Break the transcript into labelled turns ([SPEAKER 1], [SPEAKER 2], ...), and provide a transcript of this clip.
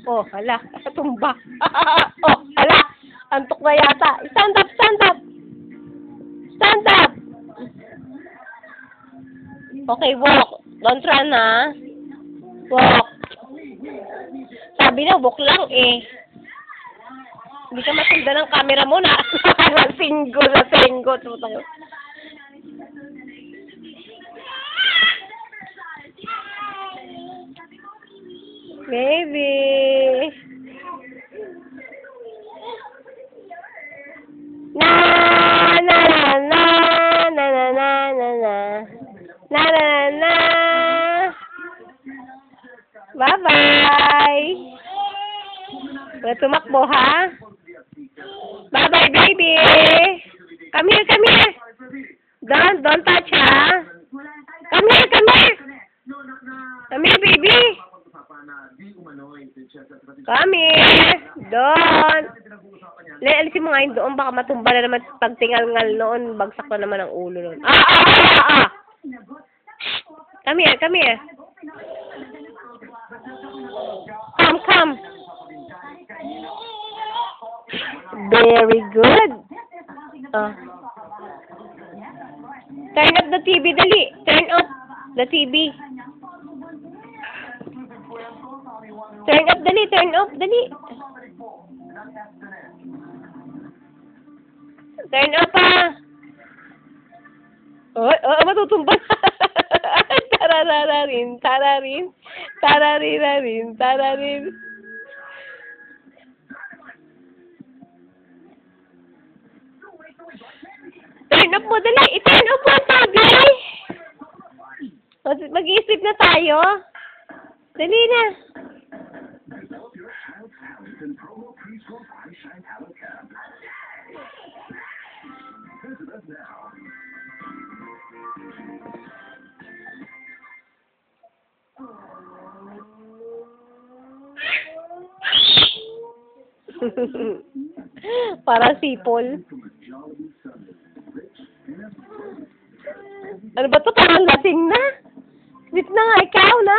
[SPEAKER 1] Oh, hala. Tumba. Oh, hala. Antok na yata. Stand up, stand up. Stand up. Okay, walk. Don't run, ha? Walk. Sabi na, walk lang eh. Hindi ka masundan ng camera mo na. Nasinggo. Baby. Na na na na na na na na na na na na. Bye bye. Wala tumakbo, ha? Bye bye, baby. Come here. Don't touch, ha? Come here. Come here, baby. Come here. Don't. Alisin mo nga yun doon. Baka matumba na naman pagtingal-ngal noon. Bagsak na naman ang ulo noon. Come here. Come. Very good. Turn up the TV, dali. Turn up the TV. Turn up, dali. Turn up, ha. Oh, matutumba. Tararin. Turn up mo, dali. I-turn up mo ang sabi. Mag-iisip na tayo. Dali na. Para sipol. Ano ba to? Parang lasing na. Sweet na nga ikaw, na.